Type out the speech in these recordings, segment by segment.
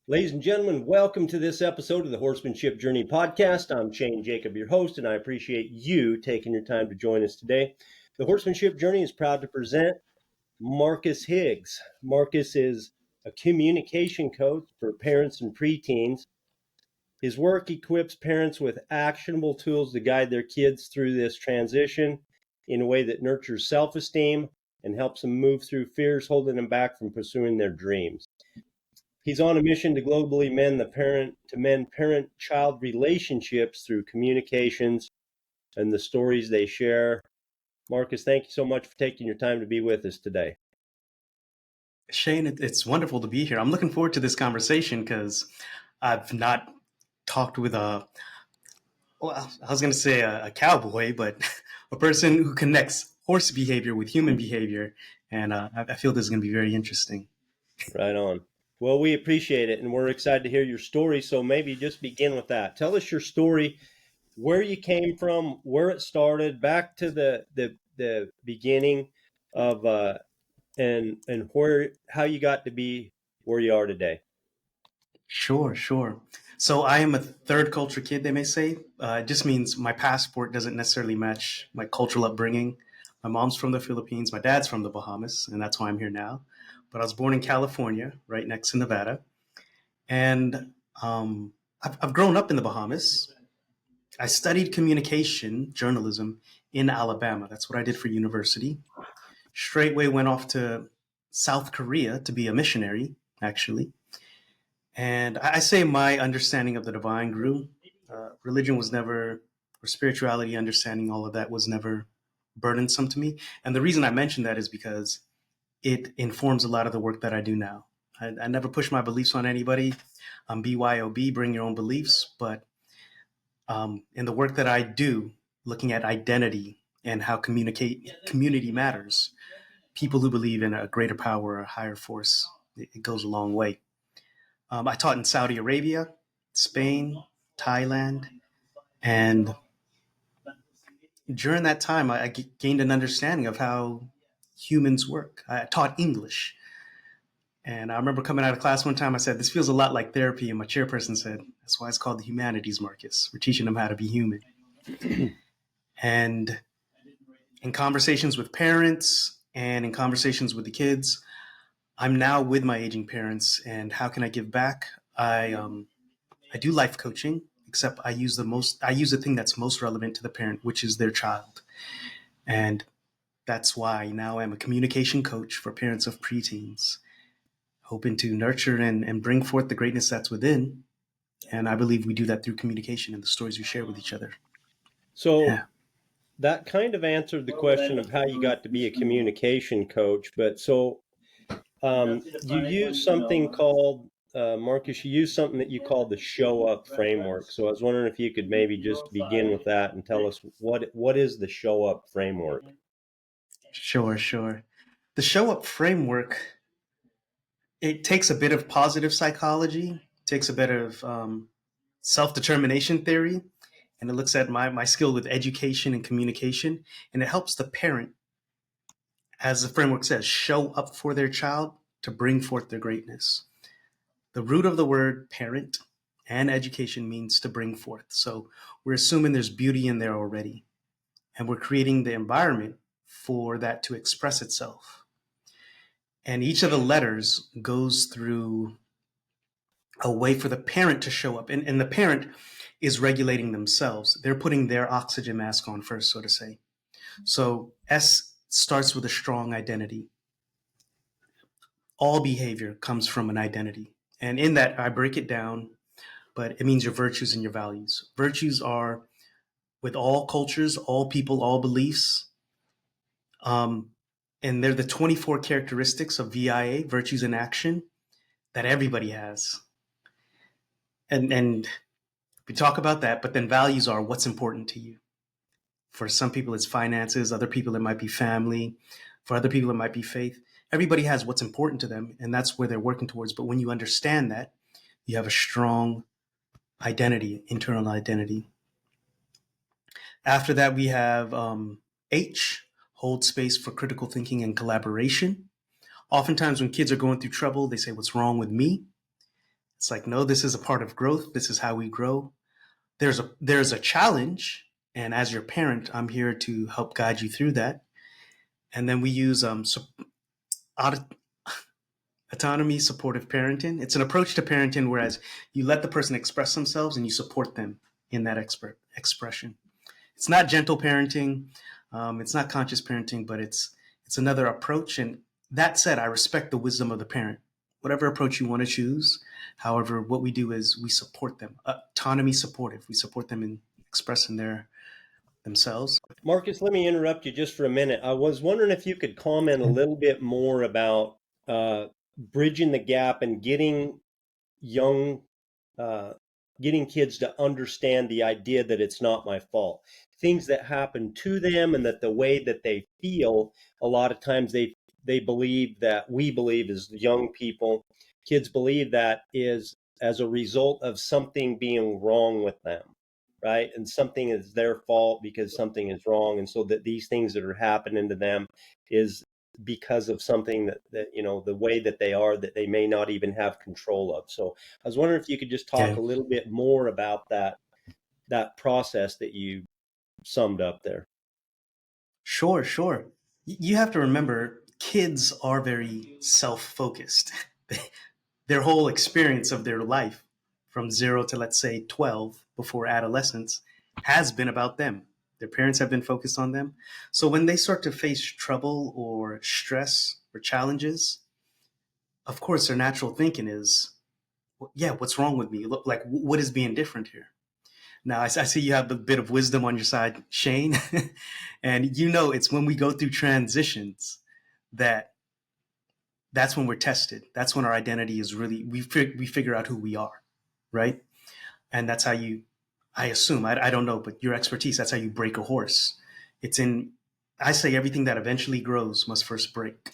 Ladies and gentlemen, welcome to this episode of the Horsemanship Journey podcast. I'm Shane Jacob, your host, and I appreciate you taking your time to join us today. The Horsemanship Journey is proud to present Marcus Higgs. Marcus is a communication coach for parents and preteens. His work equips parents with actionable tools to guide their kids through this transition in a way that nurtures self-esteem and helps them move through fears holding them back from pursuing their dreams. He's on a mission to globally mend parent-child relationships through communications and the stories they share. Marcus, thank you so much for taking your time to be with us today. Shane, it's wonderful to be here. I'm looking forward to this conversation because I've not talked with a cowboy, but a person who connects horse behavior with human behavior. And I feel this is going to be very interesting. Right on. Well, we appreciate it, and we're excited to hear your story. So maybe just begin with that. Tell us your story, where you came from, where it started, back to the beginning of and how you got to be where you are today. Sure. So I am a third culture kid, they may say. It just means my passport doesn't necessarily match my cultural upbringing. My mom's from the Philippines, my dad's from the Bahamas, and that's why I'm here now. But I was born in California, right next to Nevada. And I've grown up in the Bahamas. I studied communication journalism in Alabama. That's what I did for university. Straightway went off to South Korea to be a missionary, actually. And I say my understanding of the divine grew. Religion was never, or spirituality, understanding all of that was never burdensome to me. And the reason I mention that is because it informs a lot of the work that I do now. I never push my beliefs on anybody. BYOB, bring your own beliefs. But in the work that I do, looking at identity and how community matters, people who believe in a greater power or a higher force, it goes a long way. I taught in Saudi Arabia, Spain, Thailand, and during that time, I gained an understanding of how humans work. I taught English. And I remember coming out of class one time, I said, this feels a lot like therapy. And my chairperson said, that's why it's called the humanities, Marcus. We're teaching them how to be human. And in conversations with parents and in conversations with the kids, I'm now with my aging parents. And how can I give back? I do life coaching, except I use the thing that's most relevant to the parent, which is their child. And that's why now I'm a communication coach for parents of preteens, hoping to nurture and bring forth the greatness that's within. And I believe we do that through communication and the stories we share with each other. So that kind of answered the question of how you got to be a communication coach. But so you use something called, Marcus, you use something that you call the show up framework. So I was wondering if you could maybe just begin with that and tell us what is the show up framework? Sure. The show up framework, it takes a bit of positive psychology, takes a bit of self-determination theory, and it looks at my skill with education and communication, and it helps the parent, as the framework says, show up for their child to bring forth their greatness. The root of the word parent and education means to bring forth. So we're assuming there's beauty in there already, and we're creating the environment for that to express itself. And each of the letters goes through a way for the parent to show up. And the parent is regulating themselves. They're putting their oxygen mask on first, so to say. So S starts with a strong identity. All behavior comes from an identity. And in that, I break it down, but it means your virtues and your values. Virtues are with all cultures, all people, all beliefs. And they're the 24 characteristics of VIA, virtues in action, that everybody has. And we talk about that, but then values are what's important to you. For some people, it's finances. Other people, it might be family. For other people, it might be faith. Everybody has what's important to them, and that's where they're working towards. But when you understand that, You have a strong identity, internal identity. After that, we have H, hold space for critical thinking and collaboration. Oftentimes, when kids are going through trouble, they say, "What's wrong with me?" It's like, no, this is a part of growth. This is how we grow. There's a challenge, and as your parent, I'm here to help guide you through that. And then we use autonomy supportive parenting. It's an approach to parenting whereas you let the person express themselves and you support them in that expression. It's not gentle parenting. It's not conscious parenting, but it's another approach. And that said, I respect the wisdom of the parent. Whatever approach you want to choose. However, what we do is we support them. Autonomy supportive. We support them in expressing themselves. Marcus, let me interrupt you just for a minute. I was wondering if you could comment a little bit more about bridging the gap and young, uh, getting kids to understand the idea that it's not my fault. Things that happen to them and that the way that they feel, a lot of times they believe that we believe as young people, kids believe that is as a result of something being wrong with them, right? And something is their fault because something is wrong. And so that these things that are happening to them is because of something that the way that they are that they may not even have control of. So I was wondering if you could just talk Yeah, a little bit more about that process that you summed up there. sure, sure. You have to remember, kids are very self-focused. Their whole experience of their life from 0 to, let's say, 12 before adolescence has been about them. Their parents have been focused on them. So when they start to face trouble or stress or challenges, of course, their natural thinking is, "Well, yeah, what's wrong with me? Look, like, what is being different here?" Now, I see you have a bit of wisdom on your side, Shane. And it's when we go through transitions that that's when we're tested. That's when our identity is really, we figure out who we are, right? And that's how I assume, I don't know, but your expertise, that's how you break a horse. I say everything that eventually grows must first break.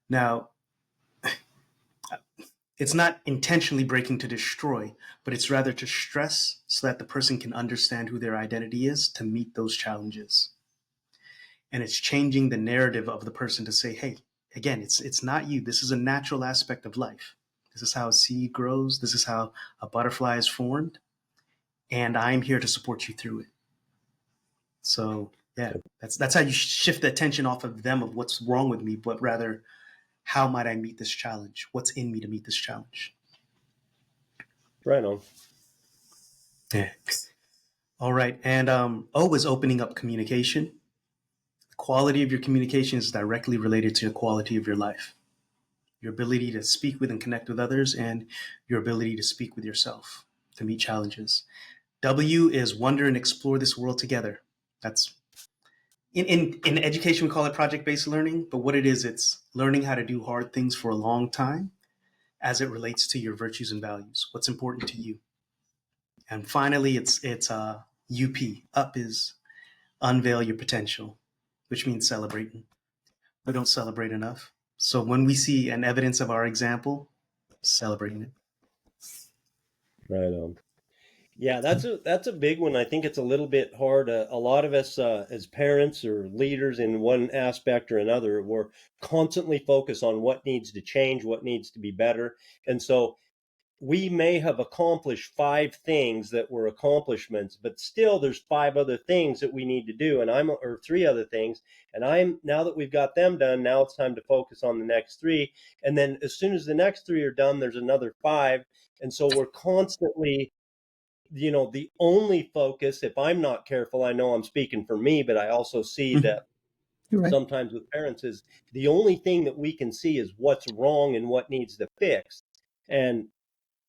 Now, it's not intentionally breaking to destroy, but it's rather to stress so that the person can understand who their identity is to meet those challenges. And it's changing the narrative of the person to say, hey, again, it's not you. This is a natural aspect of life. This is how a seed grows. This is how a butterfly is formed. And I'm here to support you through it. So yeah, that's how you shift the attention off of them of what's wrong with me, but rather how might I meet this challenge? What's in me to meet this challenge? Right on. Yeah. All right. And O is opening up communication. The quality of your communication is directly related to the quality of your life, your ability to speak with and connect with others, and your ability to speak with yourself to meet challenges. W is wonder and explore this world together. That's in education, we call it project-based learning, but what it is, it's learning how to do hard things for a long time as it relates to your virtues and values, what's important to you. And finally, it's UP. Up is unveil your potential, which means celebrating. We don't celebrate enough. So when we see an evidence of our example, celebrating it. Right on. Yeah, that's a big one. I think it's a little bit hard. A lot of us, as parents or leaders in one aspect or another, we're constantly focused on what needs to change, what needs to be better, and so we may have accomplished five things that were accomplishments, but still there's five other things that we need to do, or three other things, and I'm now that we've got them done, now it's time to focus on the next three, and then as soon as the next three are done, there's another five, and so we're constantly the only focus, if I'm not careful, I know I'm speaking for me, but I also see Mhm. that You're right. sometimes with parents is the only thing that we can see is what's wrong and what needs to fix. And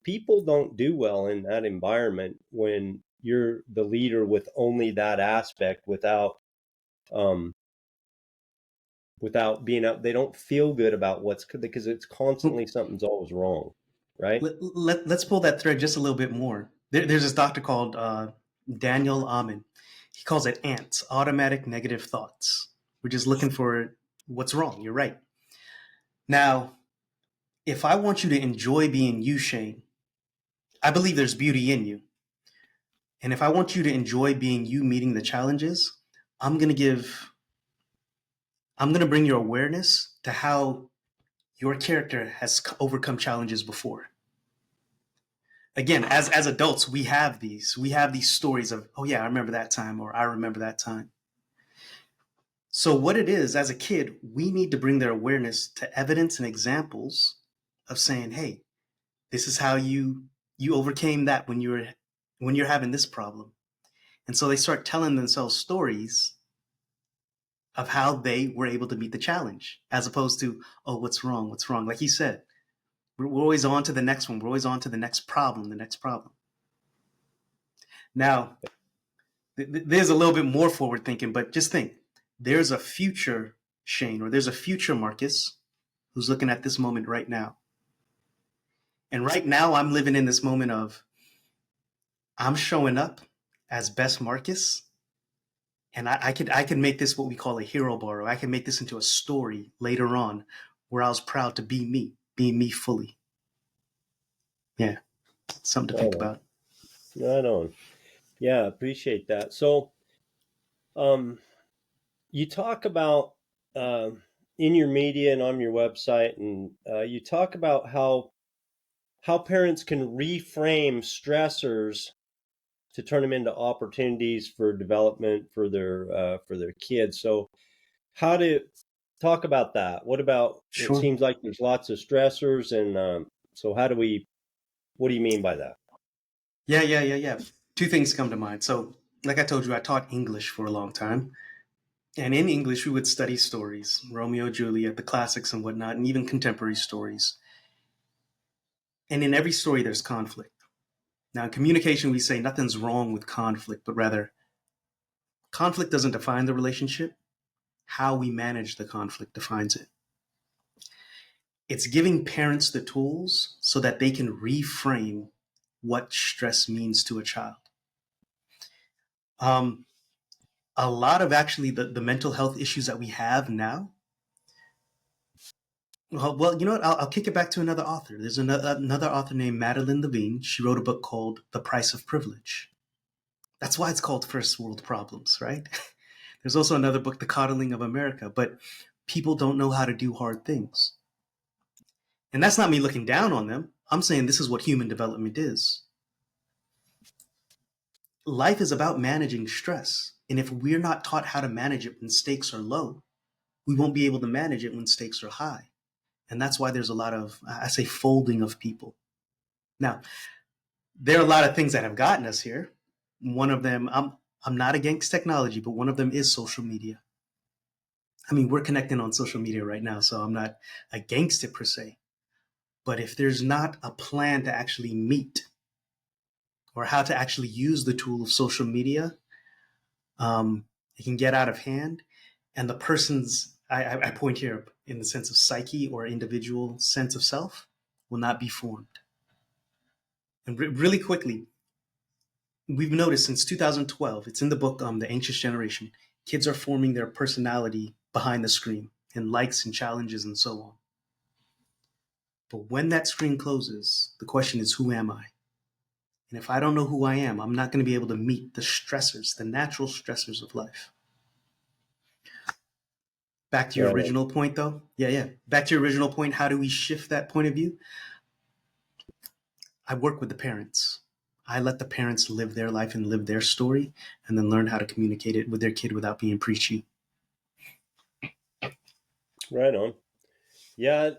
people don't do well in that environment when you're the leader with only that aspect um without being up, they don't feel good about what's because it's constantly something's always wrong, right? Let's pull that thread just a little bit more. There's this doctor called Daniel Amen. He calls it ants, automatic negative thoughts. We're just looking for what's wrong. You're right. Now, if I want you to enjoy being you, Shane, I believe there's beauty in you. And if I want you to enjoy being you meeting the challenges, I'm going to give, I'm going to bring your awareness to how your character has overcome challenges before. Again, as adults, we have these stories of, oh yeah, I remember that time, or I remember that time. So what it is, as a kid, we need to bring their awareness to evidence and examples of saying, hey, this is how you overcame that when you're having this problem. And so they start telling themselves stories of how they were able to meet the challenge, as opposed to, oh, what's wrong? What's wrong? Like he said, we're always on to the next one. We're always on to the next problem, the next problem. Now, there's a little bit more forward thinking, but just think there's a future Shane, or there's a future Marcus who's looking at this moment right now. And right now, I'm living in this moment of I'm showing up as best Marcus, and I could make this what we call a hero bar. Or I can make this into a story later on where I was proud to be me fully. Yeah, something to Right think on. about. Right on. Yeah, appreciate that. So, um, you talk about uh, in your media and on your website, and you talk about how parents can reframe stressors to turn them into opportunities for development for their kids. So, how to talk about that? What about? It Sure. seems like there's lots of stressors, and so how do we? What do you mean by that? Yeah. Two things come to mind. So, like I told you, I taught English for a long time. And in English, we would study stories, Romeo, Juliet, the classics and whatnot, and even contemporary stories. And in every story, there's conflict. Now, in communication, we say nothing's wrong with conflict, but rather, conflict doesn't define the relationship. How we manage the conflict defines it. It's giving parents the tools so that they can reframe what stress means to a child. Um, a lot of actually the mental health issues that we have now. Well, you know what? I'll kick it back to another author. There's another author named Madeline Levine. She wrote a book called The Price of Privilege. That's why it's called First World Problems, right? There's also another book, The Coddling of America, but people don't know how to do hard things. And that's not me looking down on them. I'm saying this is what human development is. Life is about managing stress. And if we're not taught how to manage it when stakes are low, we won't be able to manage it when stakes are high. And that's why there's a lot of, I say, folding of people. Now, there are a lot of things that have gotten us here. One of them, I'm not against technology, but one of them is social media. I mean, we're connecting on social media right now, so I'm not against it per se. But if there's not a plan to actually meet or how to actually use the tool of social media, it can get out of hand. And the person's, I point here in the sense of psyche or individual sense of self, will not be formed. And really quickly, we've noticed since 2012, it's in the book, The Anxious Generation, kids are forming their personality behind the screen and likes and challenges and so on. But when that screen closes, the question is, who am I? And if I don't know who I am, I'm not going to be able to meet the stressors, the natural stressors of life. Back to your Right on. original point, though. Yeah. Back to your original point. How do we shift that point of view? I work with the parents. I let the parents live their life and live their story and then learn how to communicate it with their kid without being preachy. Right on. Yeah,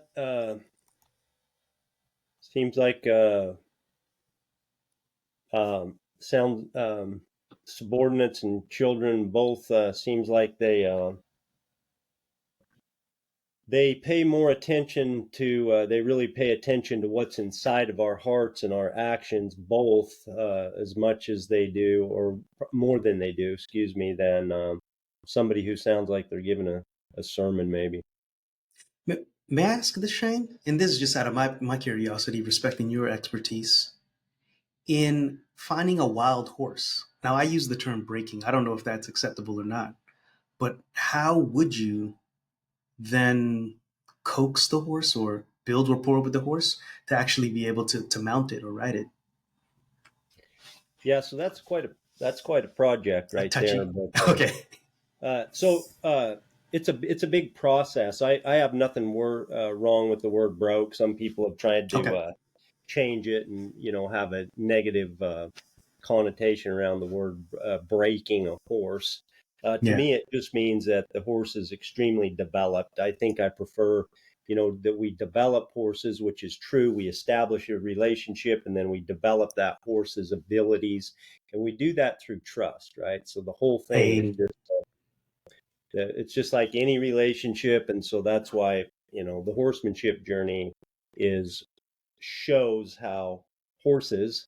seems like sound subordinates and children both seems like they pay more attention to they really pay attention to what's inside of our hearts and our actions both as much as they do or more than they do, excuse me, than somebody who sounds like they're giving a sermon maybe. May I ask this, Shane? And this is just out of my curiosity, respecting your expertise. In finding a wild horse, now I use the term breaking. I don't know if that's acceptable or not, but how would you then coax the horse or build rapport with the horse to actually be able to mount it or ride it? Yeah, so that's quite a project A right there. touchy. But Okay. it's a big process. I have nothing wrong with the word broke. Some people have tried to Okay. change it and have a negative connotation around the word breaking a horse. To Yeah. me, it just means that the horse is extremely developed. I think I prefer, that we develop horses, which is true. We establish a relationship and then we develop that horse's abilities. And we do that through trust, right? So the whole thing is A just, it's just like any relationship. And so that's why, the horsemanship journey is shows how horses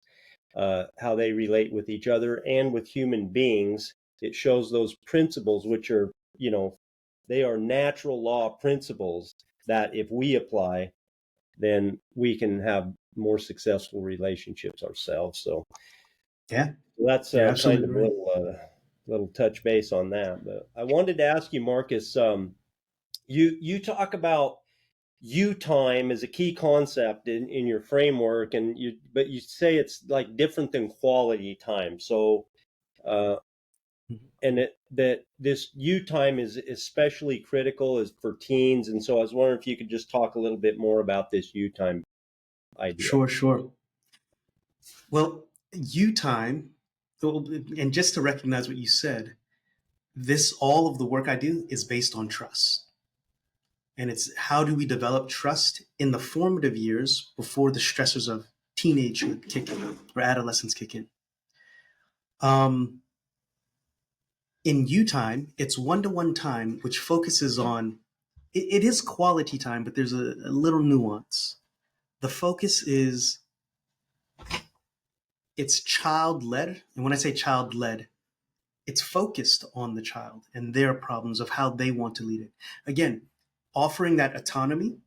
how they relate with each other and with human beings. It shows those principles, which are, they are natural law principles that if we apply, then we can have more successful relationships ourselves. So yeah. that's You're kind of absolutely a right. little touch base on that. But I wanted to ask you, Marcus, you talk about you time is a key concept in your framework, and but you say it's like different than quality time. So uh, Mhm. and that this you time is especially critical is for teens. And so I was wondering if you could just talk a little bit more about this you time idea. Sure, sure. Well, you time, and just to recognize what you said, this all of the work I do is based on trust. And it's how do we develop trust in the formative years before the stressors of teenagehood kick in or adolescence kick in. Um, in you time, it's one-to-one time, which focuses on it is quality time, but there's a little nuance. The focus is it's child led. And when I say child led, it's focused on the child and their problems of how they want to lead it. Again, offering that autonomy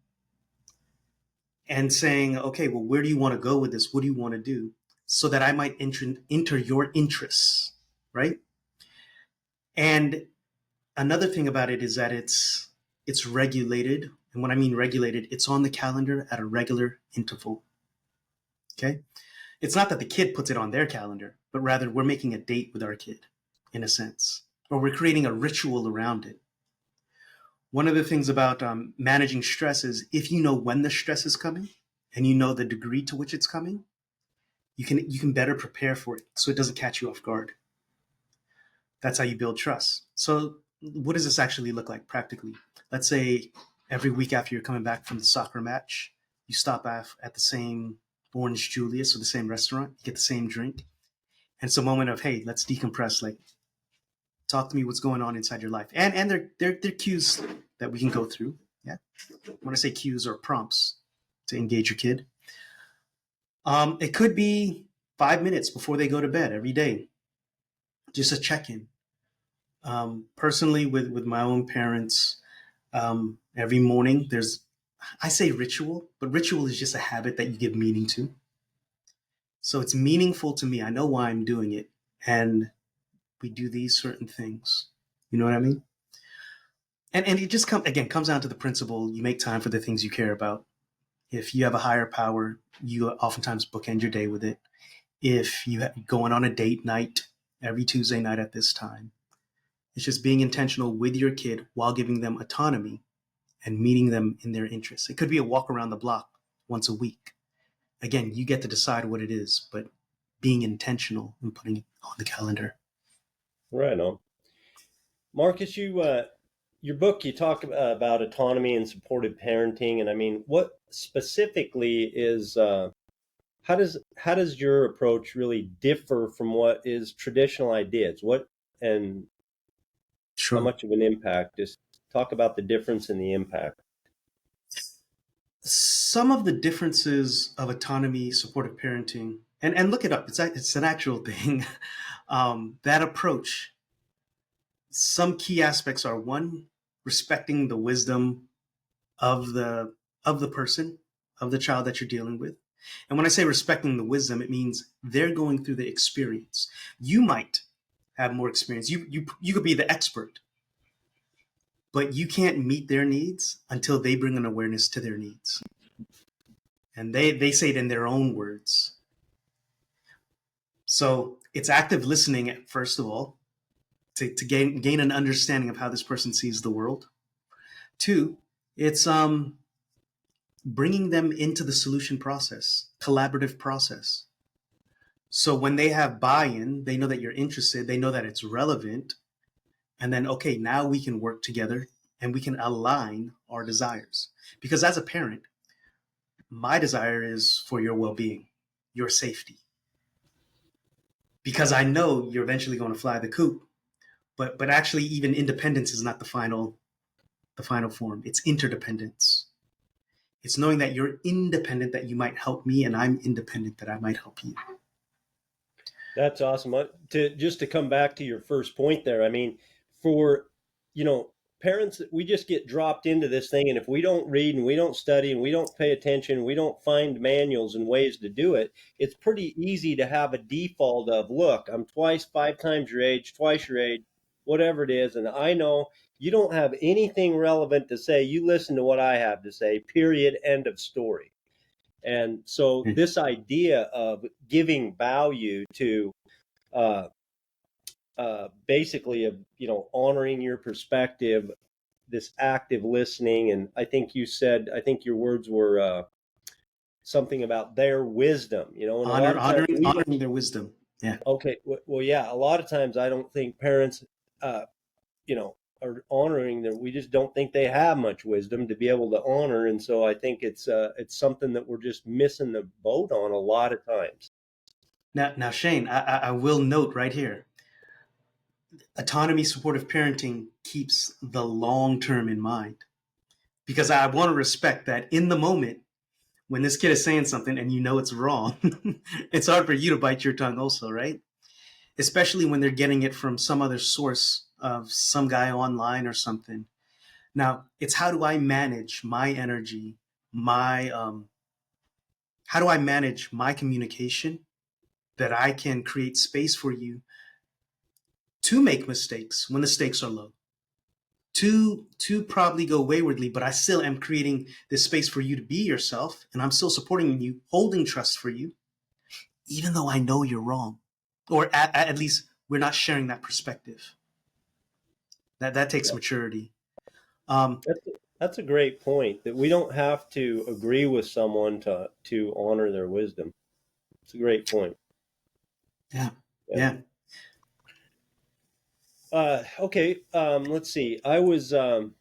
and saying, okay, well, where do you want to go with this? What do you want to do? So that I might enter your interests, right? And another thing about it is that it's regulated. And when I mean regulated, it's on the calendar at a regular interval. Okay. It's not that the kid puts it on their calendar, but rather we're making a date with our kid in a sense, or we're creating a ritual around it. One of the things about managing stress is if you know when the stress is coming and you know the degree to which it's coming, you can better prepare for it so it doesn't catch you off guard. That's how you build trust. So what does this actually look like practically? Let's say every week after you're coming back from the soccer match, you stop at the same Orange Julius or the same restaurant, you get the same drink. And it's a moment of, hey, let's decompress. Like, talk to me what's going on inside your life. And they're cues that we can go through. Yeah. When I say cues or prompts to engage your kid. It could be 5 minutes before they go to bed every day, just a check-in. Personally, with my own parents, every morning I say ritual, but ritual is just a habit that you give meaning to. So it's meaningful to me. I know why I'm doing it, and we do these certain things. You know what I mean? And it just comes down to the principle: you make time for the things you care about. If you have a higher power, you oftentimes bookend your day with it. If you going on a date night every Tuesday night at this time, it's just being intentional with your kid while giving them autonomy and meeting them in their interests. It could be a walk around the block once a week. Again, you get to decide what it is, but being intentional and putting it on the calendar. Right on. Marcus, your book, you talk about autonomy and supportive parenting. And I mean, what specifically is how does your approach really differ from what is traditional ideas? What and how Sure. much of an impact? Just talk about the difference in the impact. Some of the differences of autonomy, supportive parenting, and look it up. It's an actual thing. That approach. Some key aspects are one, respecting the wisdom of the person, of the child that you're dealing with. And when I say respecting the wisdom, it means they're going through the experience. You might have more experience. You could be the expert, but you can't meet their needs until they bring an awareness to their needs. And they say it in their own words. So it's active listening, first of all, to gain an understanding of how this person sees the world. Two, it's bringing them into the solution process, collaborative process. So when they have buy-in, they know that you're interested, they know that it's relevant, and then, okay, now we can work together and we can align our desires. Because as a parent, my desire is for your well-being, your safety. Because I know you're eventually going to fly the coop, but actually even independence is not the final form. It's interdependence. It's knowing that you're independent, that you might help me, and I'm independent, that I might help you. That's awesome. To come back to your first point there, I mean, for parents, we just get dropped into this thing, and if we don't read and we don't study and we don't pay attention, we don't find manuals and ways to do it. It's pretty easy to have a default of, look, I'm twice, 5 times your age, twice your age, whatever it is, and I know you don't have anything relevant to say. You listen to what I have to say. Period. End of story. And so this idea of giving value to uh, basically of honoring your perspective, this active listening, and I think your words were something about their wisdom, and a lot of times Honoring their wisdom. Yeah. okay, well, yeah, a lot of times I don't think parents, uh, are honoring them. We just don't think they have much wisdom to be able to honor, and so I think it's something that we're just missing the boat on a lot of times. Now, Shane, I will note right here, autonomy supportive parenting keeps the long term in mind, because I want to respect that in the moment when this kid is saying something and you know it's wrong, it's hard for you to bite your tongue also, right? Especially when they're getting it from some other source of some guy online or something. Now, it's how do I manage my energy, my how do I manage my communication, that I can create space for you to make mistakes when the stakes are low, to probably go waywardly, but I still am creating this space for you to be yourself, and I'm still supporting you, holding trust for you, even though I know you're wrong, or at least we're not sharing that perspective. That takes maturity. Um, That's that's a great point, that we don't have to agree with someone to honor their wisdom. It's a great point. yeah, Yeah. yeah, Okay. Let's see. Um,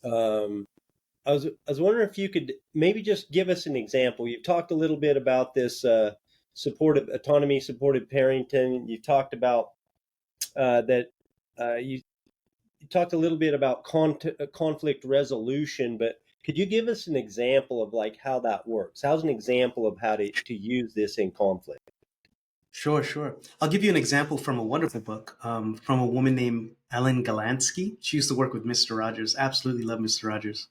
I was wondering if you could maybe just give us an example. You've talked a little bit about this supportive autonomy, supportive parenting. You talked about that. You talked a little bit about conflict resolution, but could you give us an example of like how that works? How's an example of how to use this in conflict? sure, sure. I'll give you an example from a wonderful book from a woman named Ellen Galansky. She used to work with Mr. Rogers. Absolutely love Mr. Rogers.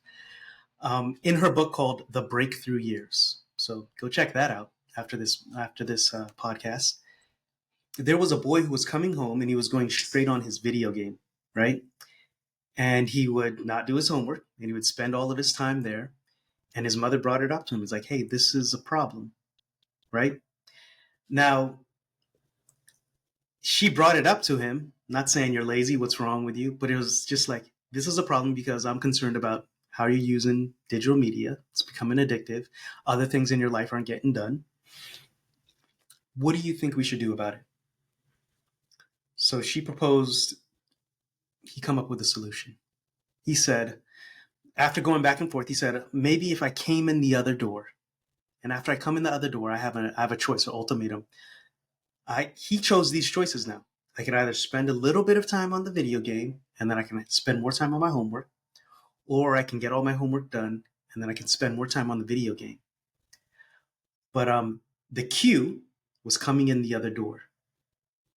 In her book called The Breakthrough Years. So go check that out after this podcast. There was a boy who was coming home and he was going straight on his video game, right? And he would not do his homework and he would spend all of his time there. And his mother brought it up to him. He's like, hey, this is a problem, right? Now, she brought it up to him, not saying you're lazy, what's wrong with you, but it was just like, this is a problem because I'm concerned about how you're using digital media. It's becoming addictive. Other things in your life aren't getting done. What do you think we should do about it? So she proposed he come up with a solution. He said, after going back and forth, he said, maybe if I came in the other door, and after I come in the other door, I have a choice, an ultimatum. He chose these choices now. I can either spend a little bit of time on the video game, and then I can spend more time on my homework, or I can get all my homework done, and then I can spend more time on the video game. But the cue was coming in the other door.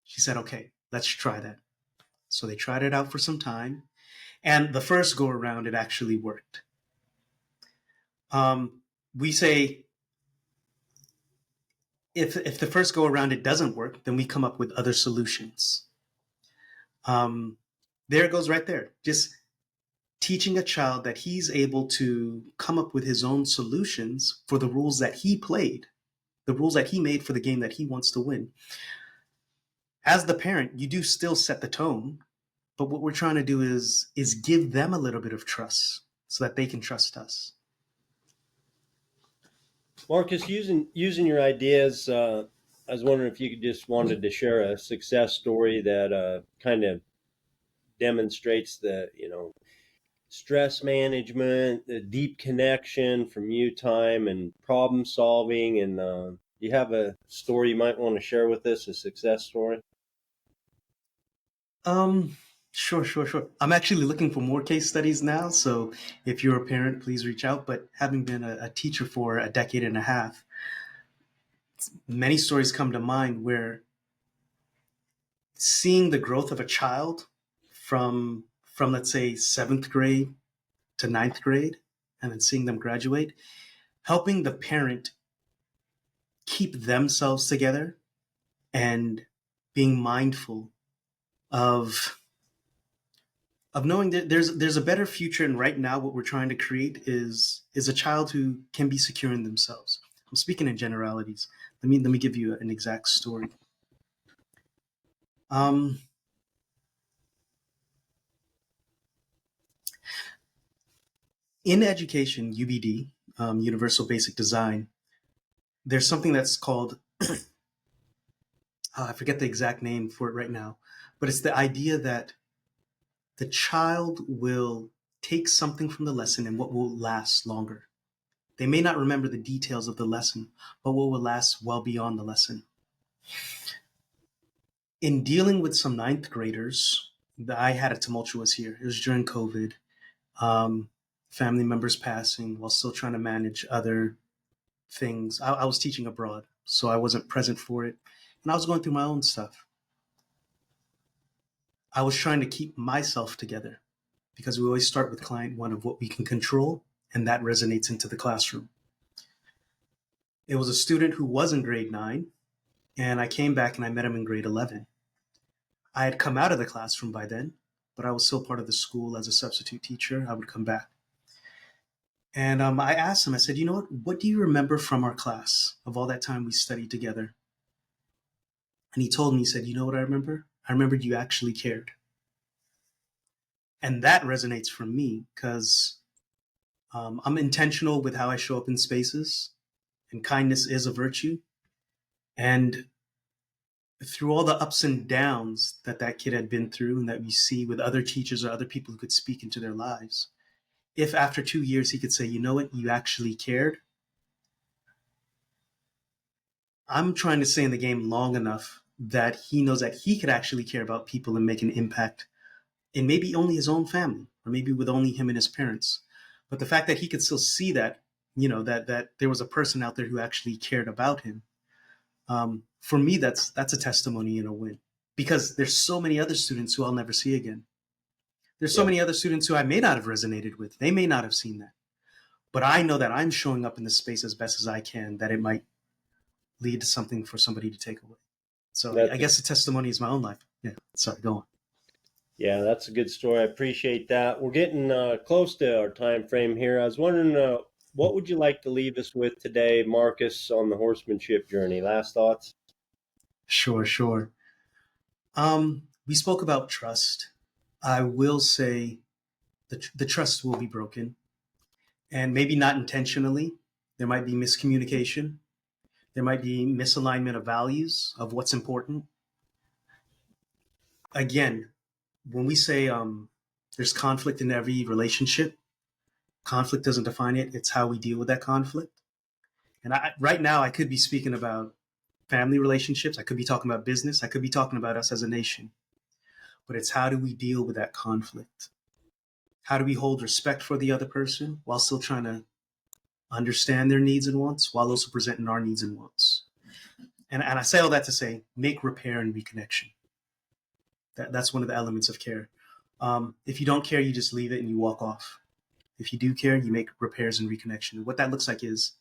She said, okay, let's try that. So they tried it out for some time. And the first go around, it actually worked. We say if the first go around it doesn't work, then we come up with other solutions. There it goes right there. Just teaching a child that he's able to come up with his own solutions for the rules that he played. the rules that he made for the game that he wants to win. As the parent, you do still set the tone, but what we're trying to do is give them a little bit of trust so that they can trust us. Marcus, using your ideas, I was wondering if you could just wanted to share a success story that kind of demonstrates the stress management, the deep connection from you time and problem solving. And you have a story you might want to share with us, a success story? Um, sure. I'm actually looking for more case studies now. So if you're a parent, please reach out. But having been a teacher for a decade and a half, many stories come to mind where seeing the growth of a child from let's say seventh grade to ninth grade, and then seeing them graduate, helping the parent keep themselves together and being mindful of knowing that there's a better future, and right now what we're trying to create is a child who can be secure in themselves. I'm speaking in generalities. Let me give you an exact story. um in education, UBD, universal basic design, there's something that's called I forget the exact name for it right now, but it's the idea that the child will take something from the lesson and what will last longer. They may not remember the details of the lesson, but what will last well beyond the lesson. In dealing with some ninth graders, I had a tumultuous year. It was during COVID, um, family members passing while still trying to manage other things. I was teaching abroad, so I wasn't present for it. And I was going through my own stuff. I was trying to keep myself together because we always start with client one of what we can control, and that resonates into the classroom. It was a student who was in grade 9, and I came back and I met him in grade 11. I had come out of the classroom by then, but I was still part of the school as a substitute teacher. I would come back. And I asked him, I said, you know what do you remember from our class of all that time we studied together? And he told me, he said, you know what I remember? I remembered you actually cared. And that resonates for me because I'm intentional with how I show up in spaces, and kindness is a virtue. And through all the ups and downs that that kid had been through and that we see with other teachers or other people who could speak into their lives, if after 2 years he could say, you know what, you actually cared, I'm trying to stay in the game long enough that he knows that he could actually care about people and make an impact in maybe only his own family or maybe with only him and his parents. But the fact that he could still see that, that there was a person out there who actually cared about him, for me, that's a testimony and a win, because there's so many other students who I'll never see again. There's so Yeah, many other students who I may not have resonated with. They may not have seen that, but I know that I'm showing up in this space as best as I can, that it might lead to something for somebody to take away. So I that's a guess the testimony is my own life. Yeah. Sorry, go on. yeah, that's a good story. I appreciate that. We're getting close to our time frame here. I was wondering, what would you like to leave us with today, Marcus, on the horsemanship journey? Last thoughts? Sure. We spoke about trust. I will say the trust will be broken, and maybe not intentionally. There might be miscommunication. There might be misalignment of values of what's important. Again, when we say there's conflict in every relationship, conflict doesn't define it. It's how we deal with that conflict. And right now, I could be speaking about family relationships. I could be talking about business. I could be talking about us as a nation. But it's how do we deal with that conflict? How do we hold respect for the other person while still trying to understand their needs and wants, while also presenting our needs and wants? And I say all that to say, make repair and reconnection. That's one of the elements of care. If you don't care, you just leave it and you walk off. If you do care, you make repairs and reconnection. And what that looks like is,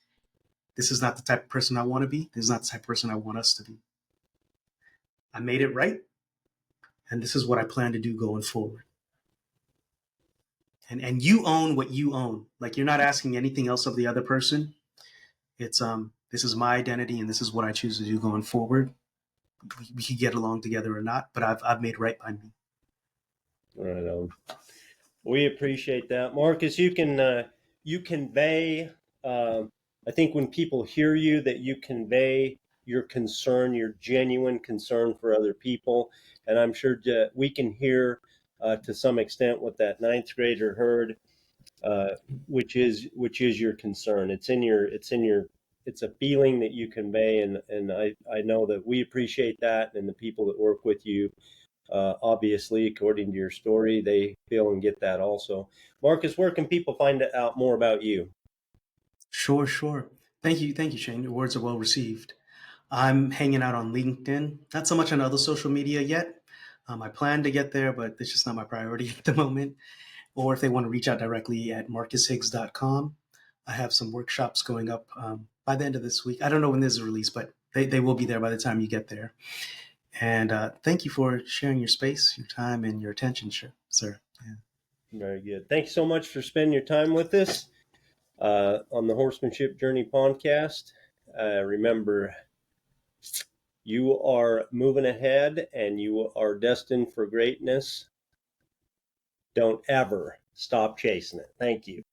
this is not the type of person I want to be. This is not the type of person I want us to be. I made it right, and this is what I plan to do going forward. And you own what you own. Like, you're not asking anything else of the other person. It's this is my identity and this is what I choose to do going forward. We could get along together or not, but I've made right by me. Right. We appreciate that, Marcus. You convey. I think when people hear you, that you convey your concern, your genuine concern for other people, and I'm sure we can hear to some extent what that ninth grader heard, which is your concern. It's a feeling that you convey, and I know that we appreciate that, and the people that work with you. Obviously, according to your story, they feel and get that also. Marcus, where can people find out more about you? Sure, sure. Thank you, Shane. Your words are well received. I'm hanging out on LinkedIn, not so much on other social media yet. I plan to get there, but it's just not my priority at the moment. Or if they want to reach out directly at marcushiggs.com. I have some workshops going up by the end of this week. I don't know when this is released, but they will be there by the time you get there. And thank you for sharing your space, your time, and your attention, sir. Yeah. Very good. Thanks so much for spending your time with us on the Horsemanship Journey podcast. Remember, you are moving ahead and you are destined for greatness. Don't ever stop chasing it. Thank you.